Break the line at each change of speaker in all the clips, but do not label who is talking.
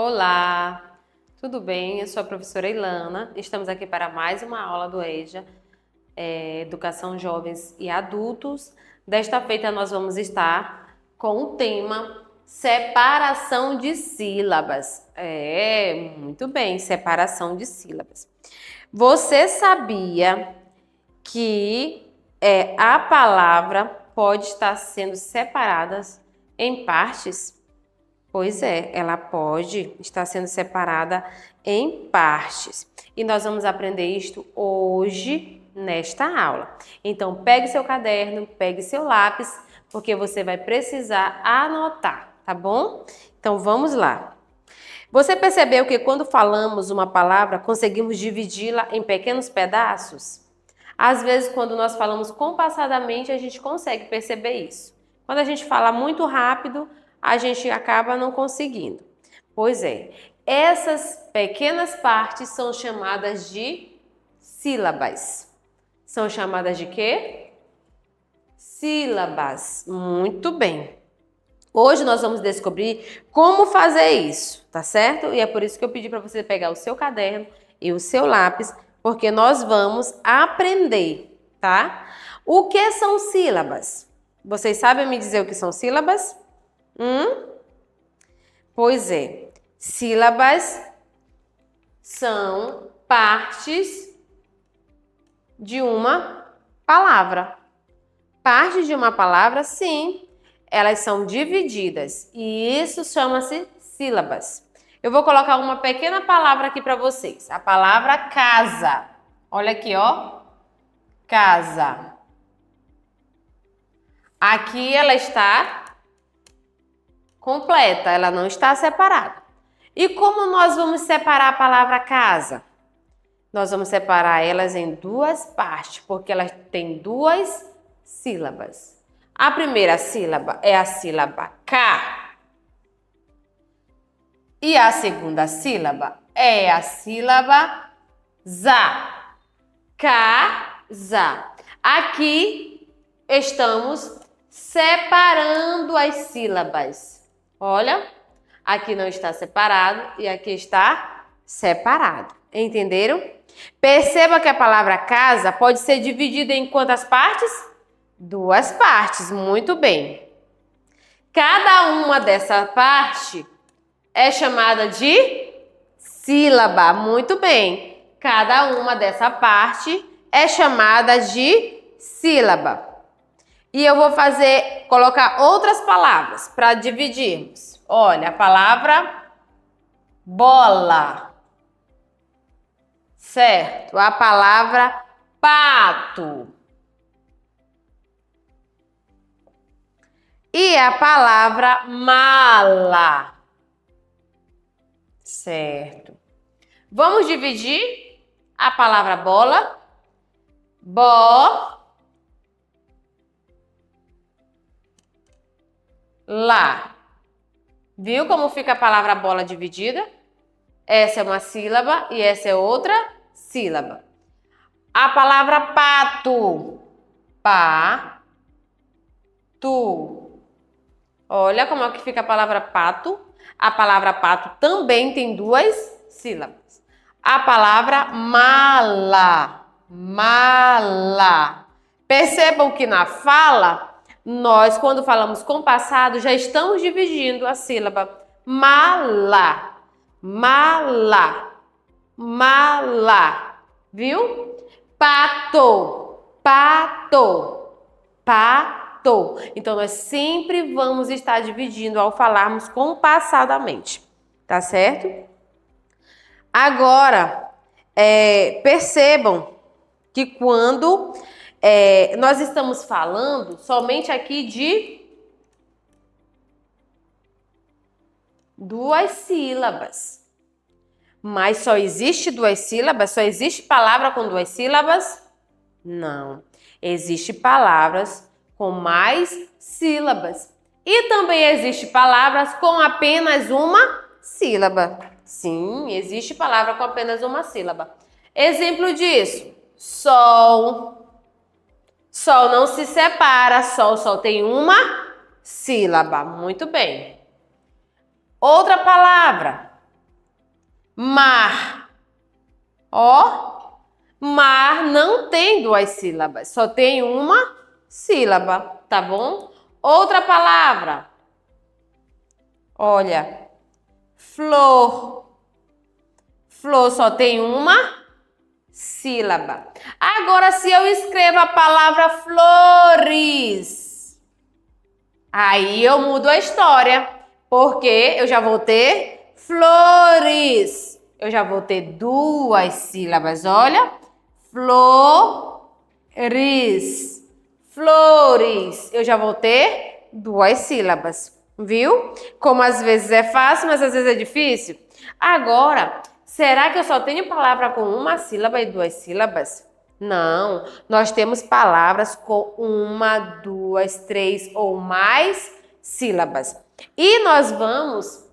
Olá, tudo bem? Eu sou a professora Ilana. Estamos aqui para mais uma aula do EJA, Educação Jovens e Adultos. Desta feita nós vamos estar com o tema separação de sílabas. Muito bem, separação de sílabas. Você sabia que a palavra pode estar sendo separada em partes? Pois é, ela pode estar sendo separada em partes. E nós vamos aprender isto hoje nesta aula. Então, pegue seu caderno, pegue seu lápis, porque você vai precisar anotar, tá bom? Então, vamos lá. Você percebeu que quando falamos uma palavra, conseguimos dividi-la em pequenos pedaços? Às vezes, quando nós falamos compassadamente, a gente consegue perceber isso. Quando a gente fala muito rápido, a gente acaba não conseguindo. Pois é, essas pequenas partes são chamadas de sílabas. São chamadas de quê? Sílabas. Muito bem. Hoje nós vamos descobrir como fazer isso, tá certo? E é por isso que eu pedi para você pegar o seu caderno e o seu lápis, porque nós vamos aprender, tá? O que são sílabas? Vocês sabem me dizer o que são sílabas? Pois é, sílabas são partes de uma palavra. Partes de uma palavra, sim, elas são divididas e isso chama-se sílabas. Eu vou colocar uma pequena palavra aqui para vocês. A palavra casa. Olha aqui, ó. Casa. Aqui ela está completa, ela não está separada. E como nós vamos separar a palavra casa? Nós vamos separar elas em duas partes, porque elas têm duas sílabas. A primeira sílaba é a sílaba K. E a segunda sílaba é a sílaba ZA. Casa. Aqui estamos separando as sílabas. Olha, aqui não está separado e aqui está separado. Entenderam? Perceba que a palavra casa pode ser dividida em quantas partes? Duas partes. Muito bem. Cada uma dessa parte é chamada de sílaba. Muito bem. Cada uma dessa parte é chamada de sílaba. E eu vou colocar outras palavras para dividirmos. Olha, a palavra bola. Certo? A palavra pato. E a palavra mala. Certo. Vamos dividir a palavra bola. Lá. Viu como fica a palavra bola dividida? Essa é uma sílaba e essa é outra sílaba. A palavra pato. Tu. Olha como é que fica a palavra pato. A palavra pato também tem duas sílabas. A palavra mala. Mala. Percebam que na fala, nós, quando falamos com passado, já estamos dividindo a sílaba mala, mala, mala, viu? Pato, pato, pato. Então, nós sempre vamos estar dividindo ao falarmos compassadamente, tá certo? Agora, percebam que quando nós estamos falando somente aqui de duas sílabas. Mas só existe duas sílabas? Só existe palavra com duas sílabas? Não. Existe palavras com mais sílabas. E também existe palavras com apenas uma sílaba. Sim, existe palavra com apenas uma sílaba. Exemplo disso: sol. Sol não se separa, sol só tem uma sílaba. Muito bem. Outra palavra, Mar. Ó, mar não tem duas sílabas, só tem uma sílaba, tá bom? Outra palavra. Olha, flor. Flor só tem uma sílaba. Agora, se eu escrevo a palavra flores, aí eu mudo a história, porque eu já vou ter flores. Eu já vou ter duas sílabas, olha. Flores. Flores. Eu já vou ter duas sílabas, viu? Como às vezes é fácil, mas às vezes é difícil. Agora, será que eu só tenho palavra com uma sílaba e duas sílabas? Não, nós temos palavras com uma, duas, três ou mais sílabas. E nós vamos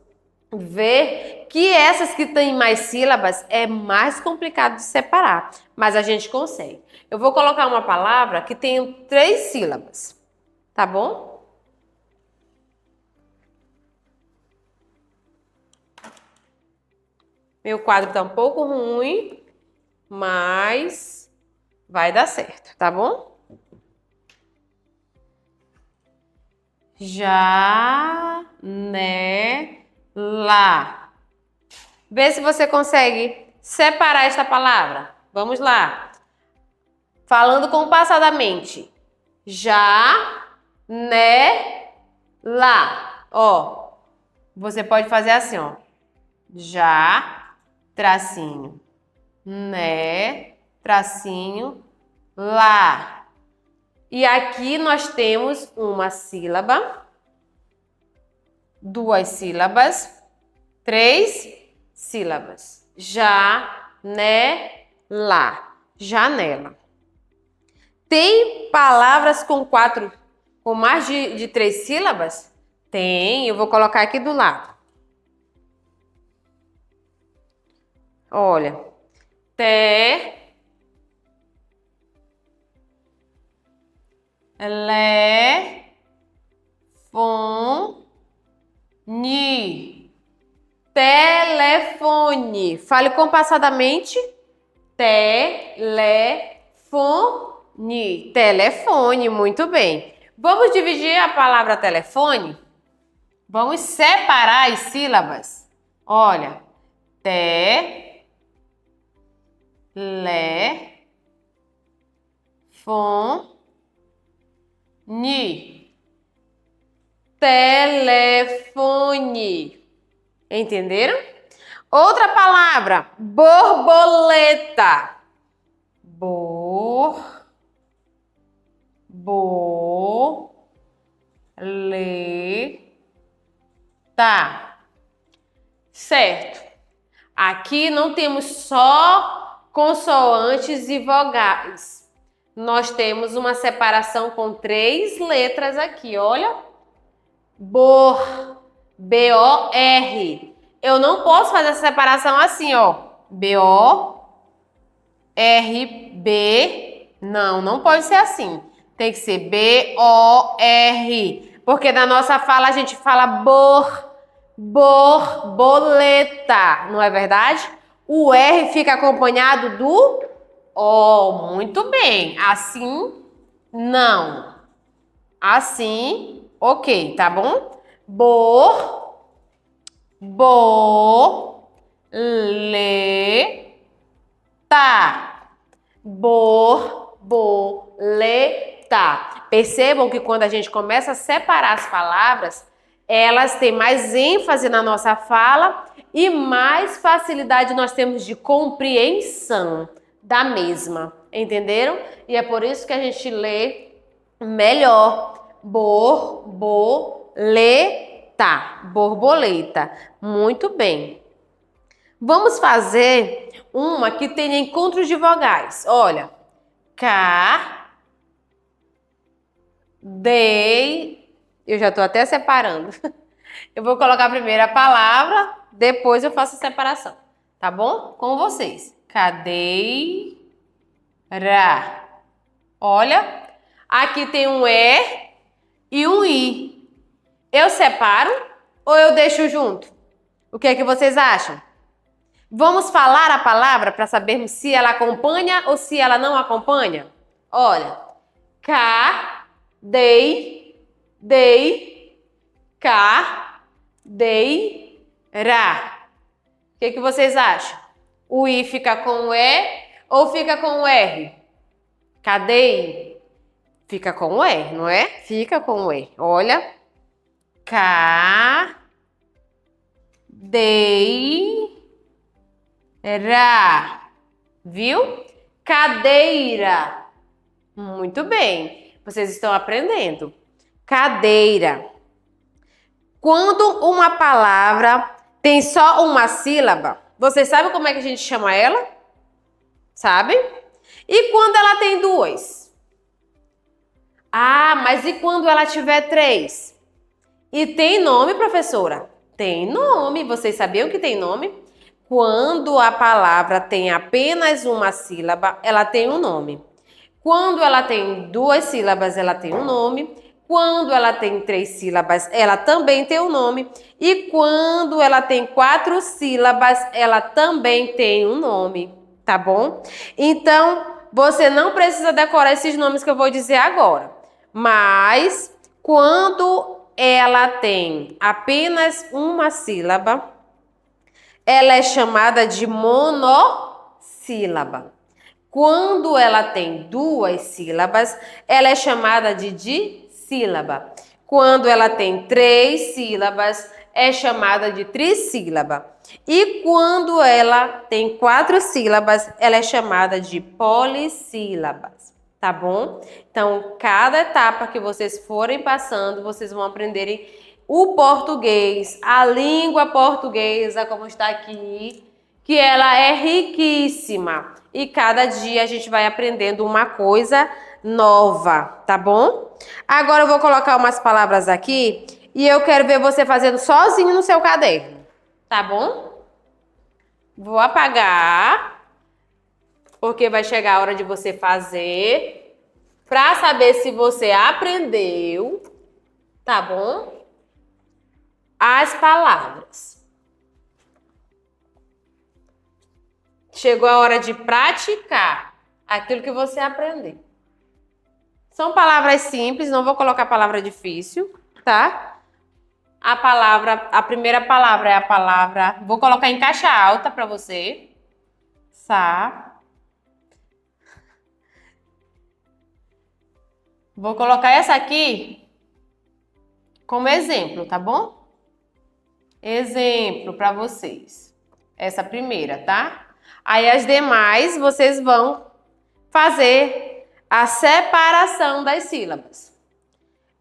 ver que essas que têm mais sílabas é mais complicado de separar, mas a gente consegue. Eu vou colocar uma palavra que tem 3 sílabas, tá bom? Meu quadro tá um pouco ruim, mas vai dar certo, tá bom? Janela. Vê se você consegue separar esta palavra. Vamos lá. Falando compassadamente. Janela. Ó, você pode fazer assim, ó. Já, tracinho, né, tracinho, lá. E aqui nós temos uma sílaba, duas sílabas, 3 sílabas. Janela, janela. Tem palavras com mais de 3 sílabas? Tem, eu vou colocar aqui do lado. Olha, telefone. Telefone. Fale compassadamente. Telefone. Telefone, muito bem. Vamos dividir a palavra telefone? Vamos separar as sílabas. Olha, telefone. Telefone. Entenderam? Outra palavra, borboleta. Borboleta. Certo. Aqui não temos só consoantes e vogais. Nós temos uma separação com 3 letras aqui, olha. Bor, B-O-R. Eu não posso fazer essa separação assim, ó. B-O-R-B. Não pode ser assim. Tem que ser B-O-R. Porque na nossa fala a gente fala borboleta. Não é verdade? O R fica acompanhado do O. Muito bem. Assim, não. Assim, ok, tá bom? Borboleta. Percebam que quando a gente começa a separar as palavras, elas têm mais ênfase na nossa fala e mais facilidade nós temos de compreensão da mesma. Entenderam? E é por isso que a gente lê melhor. Borboleta. Muito bem. Vamos fazer uma que tenha encontros de vogais. Olha. Eu já estou até separando. Eu vou colocar primeiro a palavra, depois eu faço a separação. Tá bom? Com vocês. Cadeira. Olha. Aqui tem um E e um I. Eu separo ou eu deixo junto? O que é que vocês acham? Vamos falar a palavra para sabermos se ela acompanha ou se ela não acompanha? Olha, cadeira. O que vocês acham? O I fica com o E ou fica com o R? Cadei? Fica com o R, não é? Fica com o E. Olha. Cadeira. Viu? Cadeira. Muito bem. Vocês estão aprendendo. Cadeira. Quando uma palavra tem só uma sílaba, vocês sabem como é que a gente chama ela? Sabe? E quando ela tem duas? Ah, mas e quando ela tiver três? E tem nome, professora? Tem nome. Vocês sabiam que tem nome? Quando a palavra tem apenas uma sílaba, ela tem um nome. Quando ela tem duas sílabas, ela tem um nome. Quando ela tem três sílabas, ela também tem um nome. E quando ela tem quatro sílabas, ela também tem um nome. Tá bom? Então, você não precisa decorar esses nomes que eu vou dizer agora. Mas, quando ela tem apenas uma sílaba, ela é chamada de monossílaba. Quando ela tem duas sílabas, ela é chamada de dissílaba. Quando ela tem três sílabas, é chamada de trissílaba. E quando ela tem quatro sílabas, ela é chamada de polissílabas. Tá bom? Então, cada etapa que vocês forem passando, vocês vão aprenderem o português, a língua portuguesa, como está aqui, que ela é riquíssima. E cada dia a gente vai aprendendo uma coisa nova, tá bom? Agora eu vou colocar umas palavras aqui e eu quero ver você fazendo sozinho no seu caderno, tá bom? Vou apagar, porque vai chegar a hora de você fazer, para saber se você aprendeu, tá bom? As palavras. Chegou a hora de praticar aquilo que você aprendeu. São palavras simples, não vou colocar palavra difícil, tá? A primeira palavra é a palavra, vou colocar em caixa alta para você. Vou colocar essa aqui como exemplo, tá bom? Exemplo para vocês. Essa primeira, tá? Aí as demais vocês vão fazer a separação das sílabas.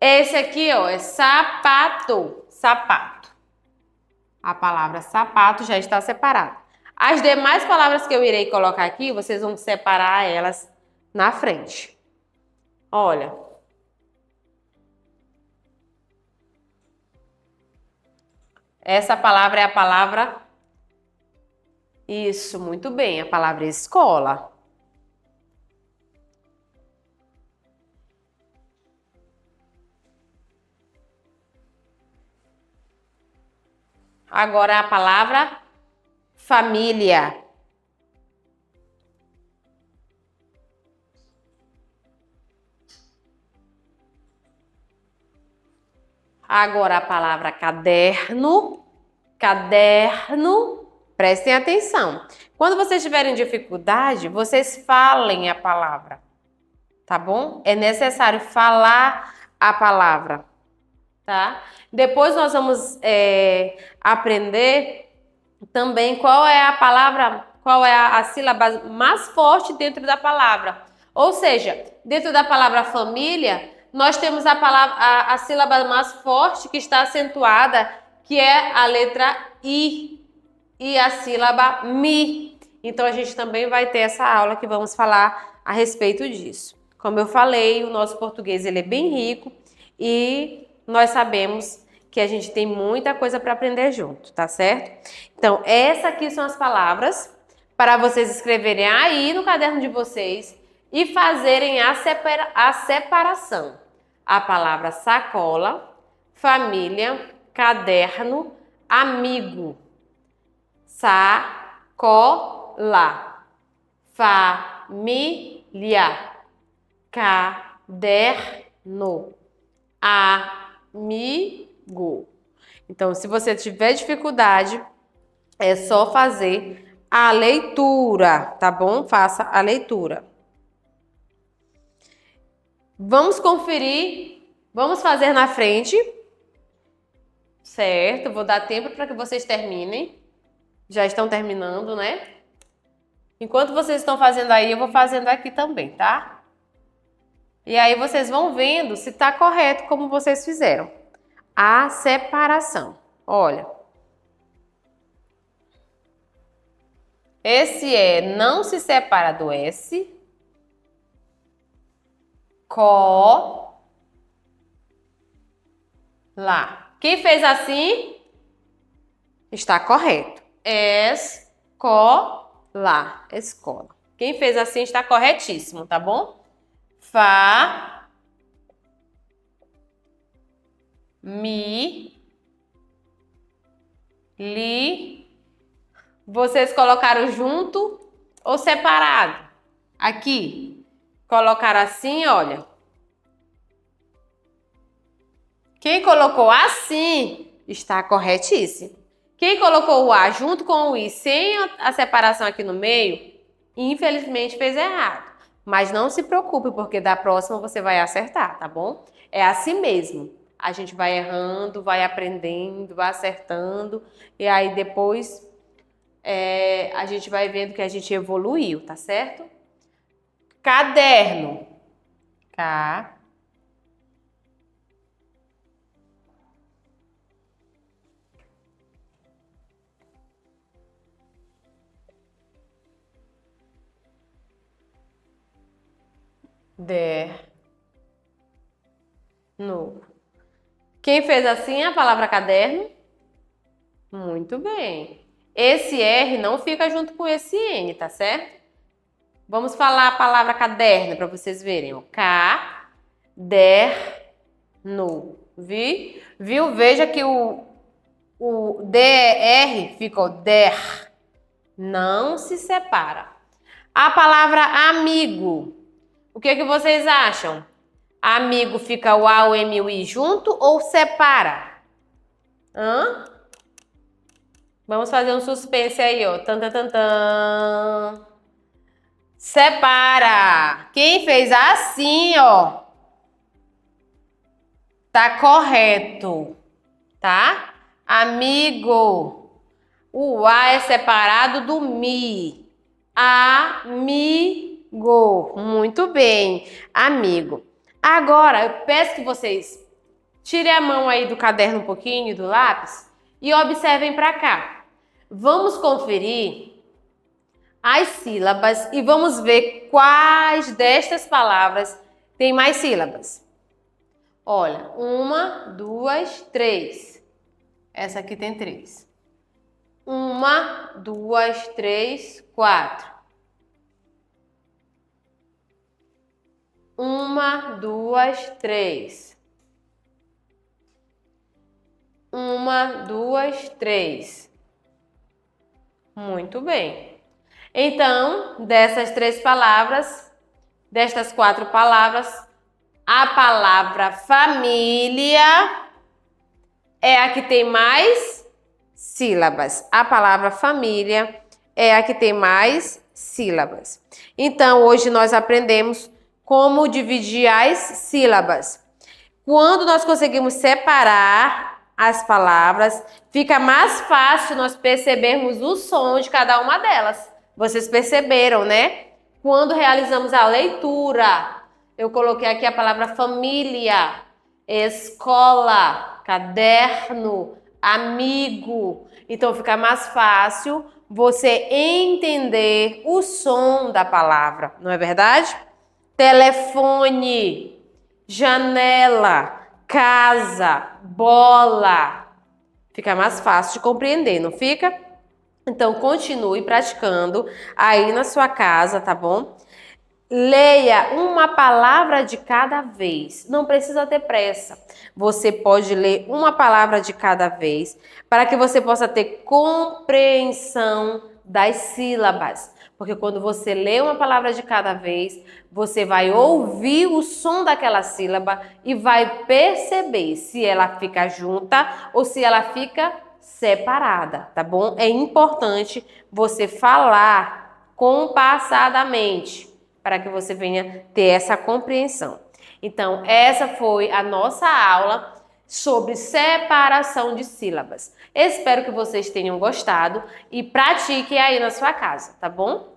Esse aqui, ó, é sapato. Sapato. A palavra sapato já está separada. As demais palavras que eu irei colocar aqui, vocês vão separar elas na frente. Olha. Essa palavra é a palavra... Isso, muito bem. A palavra escola. Agora a palavra família. Agora a palavra caderno. Caderno. Prestem atenção. Quando vocês tiverem dificuldade, vocês falem a palavra. Tá bom? É necessário falar a palavra. Tá? Depois nós vamos aprender também qual é a palavra, qual é a sílaba mais forte dentro da palavra. Ou seja, dentro da palavra família, nós temos a sílaba mais forte que está acentuada, que é a letra I e a sílaba mi. Então a gente também vai ter essa aula que vamos falar a respeito disso. Como eu falei, o nosso português ele é bem rico e nós sabemos que a gente tem muita coisa para aprender junto, tá certo? Então, essas aqui são as palavras para vocês escreverem aí no caderno de vocês e fazerem a separação. A palavra sacola, família, caderno, amigo. Cola. Família. Caderno. Amigo. Então, se você tiver dificuldade, é só fazer a leitura, tá bom? Faça a leitura. Vamos conferir. Vamos fazer na frente. Certo? Vou dar tempo para que vocês terminem. Já estão terminando, né? Enquanto vocês estão fazendo aí, eu vou fazendo aqui também, tá? E aí vocês vão vendo se tá correto como vocês fizeram. A separação. Olha. Esse E não se separa do S. Lá. Quem fez assim? Está correto. Escola. Escola. Quem fez assim está corretíssimo, tá bom? Vocês colocaram junto ou separado? Aqui. Colocaram assim, olha. Quem colocou assim está corretíssimo. Quem colocou o A junto com o I sem a separação aqui no meio, infelizmente fez errado. Mas não se preocupe, porque da próxima você vai acertar, tá bom? É assim mesmo. A gente vai errando, vai aprendendo, vai acertando. E aí depois a gente vai vendo que a gente evoluiu, tá certo? Caderno. No. Quem fez assim a palavra caderno? Muito bem. Esse R não fica junto com esse N, tá certo? Vamos falar a palavra caderno para vocês verem. Ó. Caderno. Viu? Veja que o DR ficou der. Não se separa. A palavra amigo. O que vocês acham? Amigo fica o A, o M e o I junto ou separa? Vamos fazer um suspense aí, ó. Tan, tan, tan, tan. Separa. Quem fez assim, ó, tá correto, tá? Amigo. O A é separado do Mi. Amigo. Muito bem. Amigo. Agora, eu peço que vocês tirem a mão aí do caderno um pouquinho, do lápis, e observem para cá. Vamos conferir as sílabas e vamos ver quais destas palavras tem mais sílabas. Olha, 1, 2, 3. Essa aqui tem 3. 1, 2, 3, 4. 1, 2, 3. 1, 2, 3. Muito bem. Então, dessas 3 palavras, destas 4 palavras, a palavra família é a que tem mais sílabas. A palavra família é a que tem mais sílabas. Então, hoje nós aprendemos como dividir as sílabas. Quando nós conseguimos separar as palavras, fica mais fácil nós percebermos o som de cada uma delas. Vocês perceberam, né? Quando realizamos a leitura, eu coloquei aqui a palavra família, escola, caderno, amigo. Então fica mais fácil você entender o som da palavra, não é verdade? Telefone, janela, casa, bola. Fica mais fácil de compreender, não fica? Então, continue praticando aí na sua casa, tá bom? Leia uma palavra de cada vez. Não precisa ter pressa. Você pode ler uma palavra de cada vez para que você possa ter compreensão das sílabas. Porque quando você lê uma palavra de cada vez, você vai ouvir o som daquela sílaba e vai perceber se ela fica junta ou se ela fica separada, tá bom? É importante você falar compassadamente para que você venha ter essa compreensão. Então, essa foi a nossa aula sobre separação de sílabas. Espero que vocês tenham gostado e pratiquem aí na sua casa, tá bom?